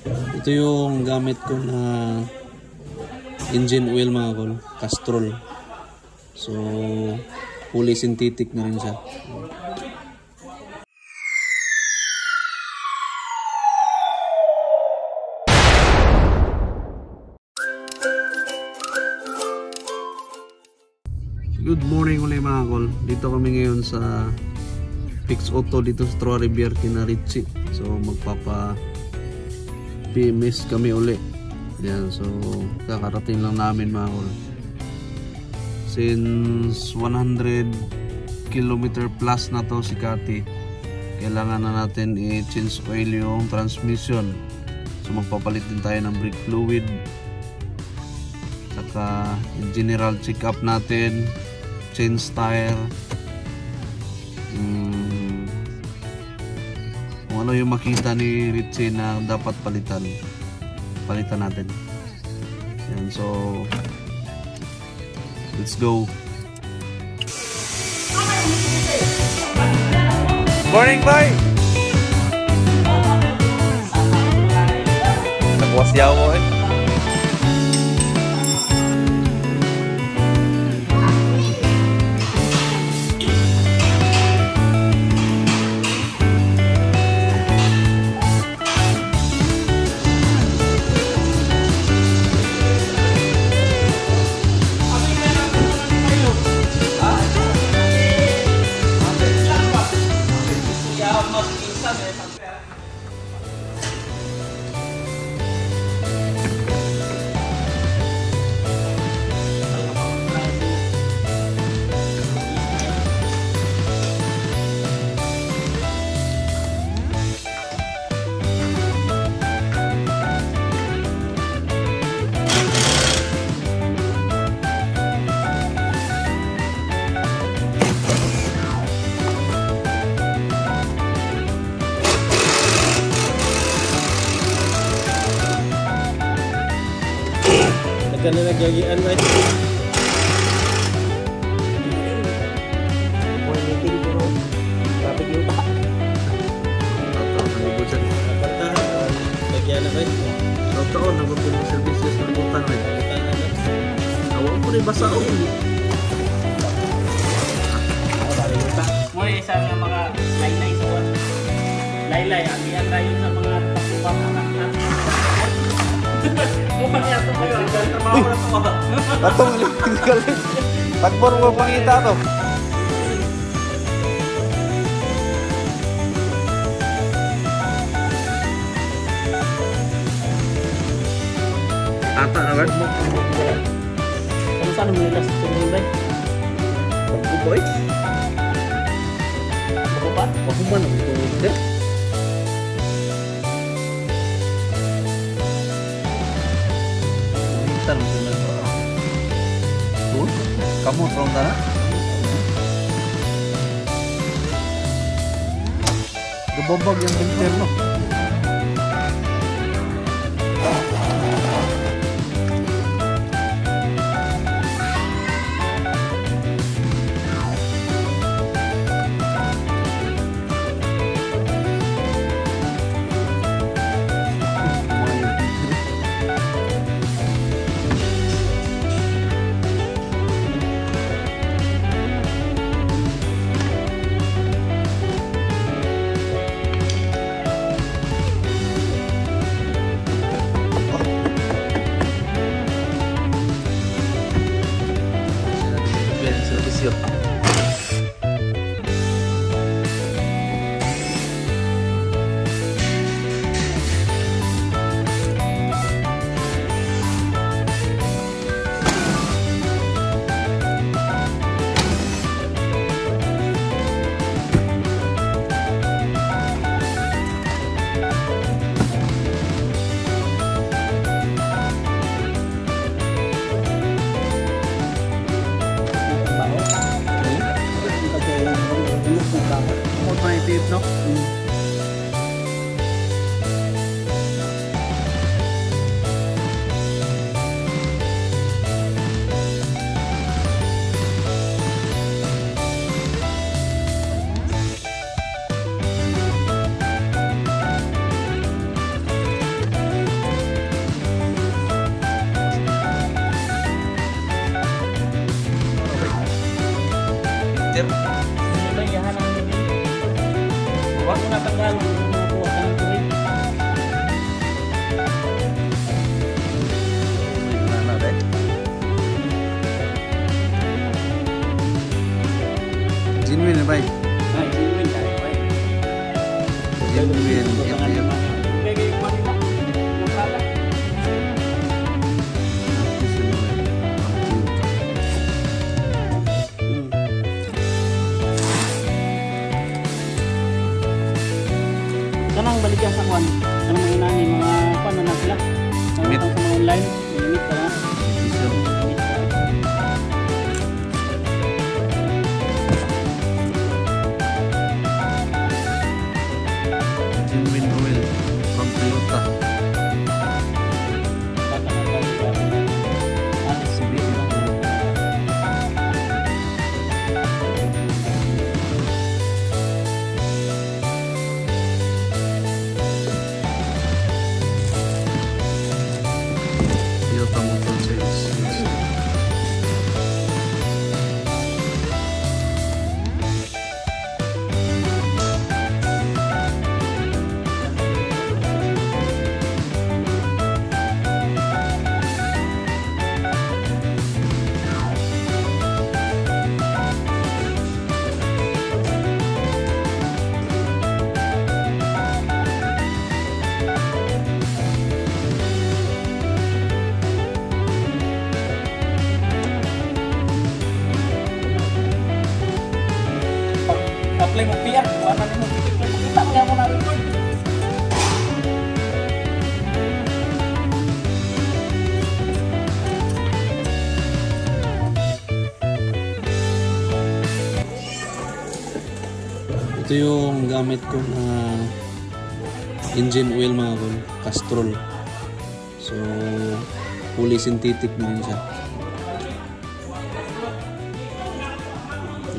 Ito yung gamit ko na engine oil mga kol, Castrol. So, fully synthetic na rin siya. Good morning ulit mga kol. Dito kami ngayon sa Fix Auto dito sa Trois Rivières kina Richie. So magpapa PMS kami ulit. Yan, so kakarating lang namin mga kol. Since 100 km plus na to si Kati, kailangan na natin i-change oil yung transmission. So magpapalit din tayo ng brake fluid. Saka general check up natin, change tire, kung ano yung makita ni Richie na dapat palitan natin. Yan, so let's go. Morning boy. Nagwas yawo eh. Nagkana nagyagian na ito. Meeting ko ron. Traffic yung pa. Napartahan. Nagyan na ba ito? Taon nagpapin mo services na nabutan rin. Awang ko rin basa o hindi. Mo isa nga mga laylay sa one. Laylay, ang iyan tayo sa mga takupang anak-anak. Mukhang yato kayo, ang galing trabaho na ito. Atong galing. Tagbor mo pangita to. Ata na ba? Ano saan mo nila sa sunod? Pagkuboy? Makupan? Makupan ang ito. Kamu from sana? Gebobog yang pintir no. lalo makuha ka ng tuwid. Genuine ba? Ay, genuine tayo ba? Genuine. Gagawin ko nila. Yung product. Kanang baligyan sa kwan. Kanang mga inani, mga paano na sila. Kanang sa mga online. Limit ka na. Genuine oil from Toyota. Toyota Motor Sales. Apply mo PR, wala na mo kita mo na record. Ito yung gamit ko na engine oil mga kol, Castrol. So fully synthetic na yun siya.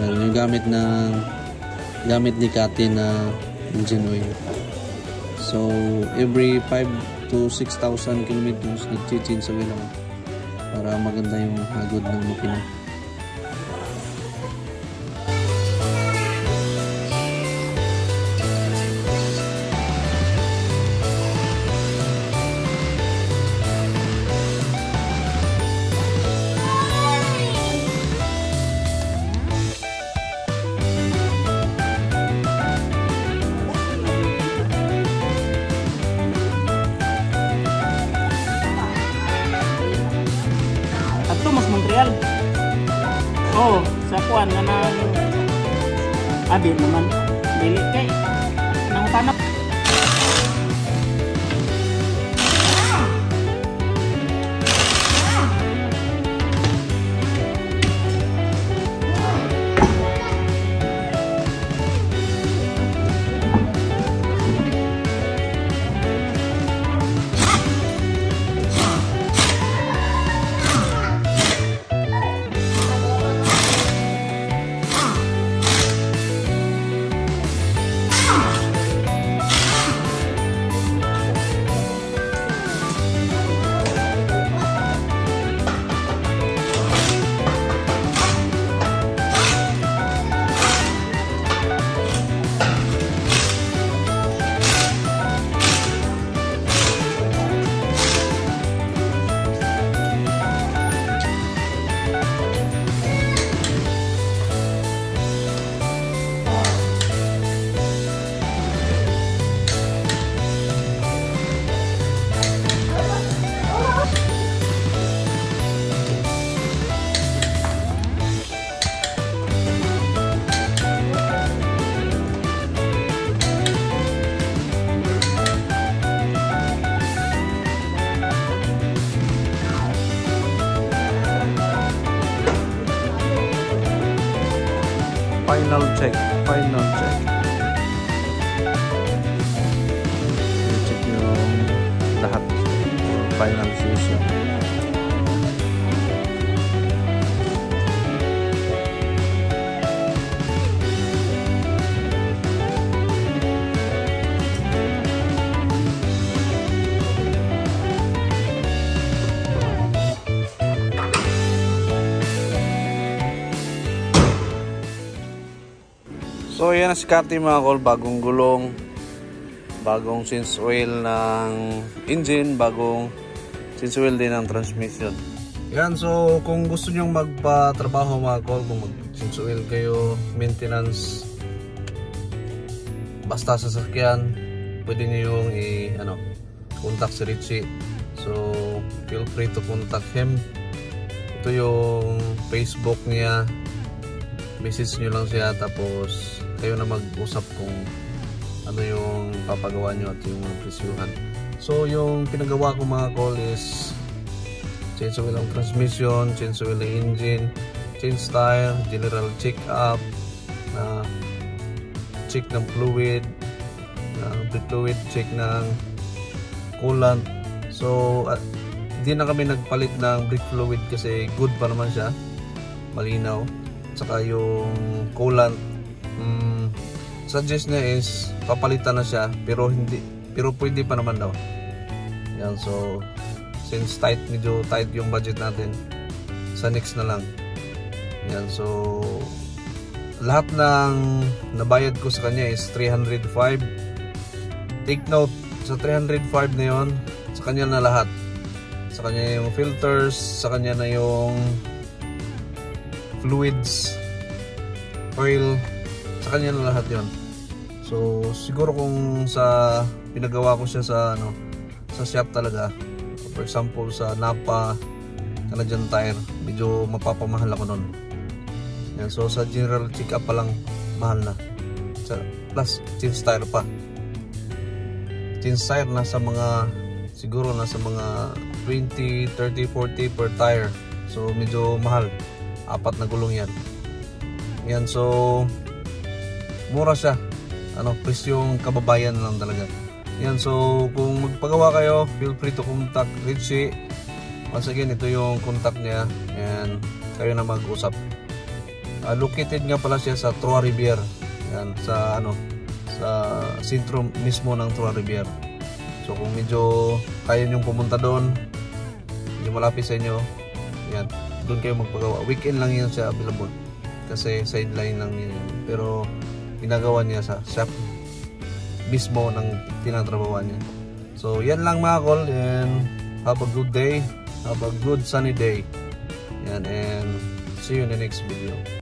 Yan yung gamit ni Kati na engine oil. So every 5 to 6,000 kilometers nag-change oil ako para maganda yung hagod ng makina. Ato mas Montreal. Oh, sa kuan nga nang abi naman. Dili kay nang tanap. Final check. I-check yung lahat. Final fusion. So yan na si Kati mga kol, bagong gulong, bagong change oil ng engine, bagong change oil din ng transmission. Yan, so kung gusto nyo magpa-trabaho mga call, kung mag-change oil kayo, maintenance, basta sa sasakyan, pwede nyo yung contact si Richie. So feel free to contact him. Ito yung Facebook niya, message nyo lang siya, tapos kayo na mag-usap kung ano yung papagawa nyo at yung presyuhan. So yung pinagawa ko mga call is change oil ng transmission, change oil ng engine, change tire, general check up, check ng fluid, brake fluid, check ng coolant. So hindi na kami nagpalit ng brake fluid kasi good pa naman siya, malinaw. Saka yung coolant, suggest niya is papalitan na siya, pero pwede pa naman daw. Yan, so since medyo tight yung budget natin, sa next na lang. Yan, so lahat ng nabayad ko sa kanya is 305. Take note, sa 305 na yun, sa kanya na lahat. Sa kanya yung filters, sa kanya na yung fluids, oil, sa kanya na lahat yon. So siguro kung sa pinagawa ko siya sa sa shop talaga, for example sa Napa Canadian Tire, medyo mapapamahal ako nun. Yan, so sa general check up pa lang mahal na, plus change tire pa. Change tire siguro nasa mga 20, 30, 40 per tire. So medyo mahal, 4 na gulong yan. Yan, so mura siya, presyong kababayan lang talaga. Yan, so kung magpagawa kayo, feel free to contact Richie. Once again, ito yung contact niya, and kayo na mag-usap. Located nga pala siya sa Trois-Rivières. Yan, sa sentro mismo ng Trois-Rivières. So kung medyo kaya nyong pumunta doon, medyo malapit sa inyo, yan, doon kayo magpagawa. Weekend lang yan siya available kasi sideline lang yun, pero ginagawa niya sa shop mismo ng tinatrabawan niya. So yan lang mga call, and have a good day, have a good sunny day, yan, and see you in the next video.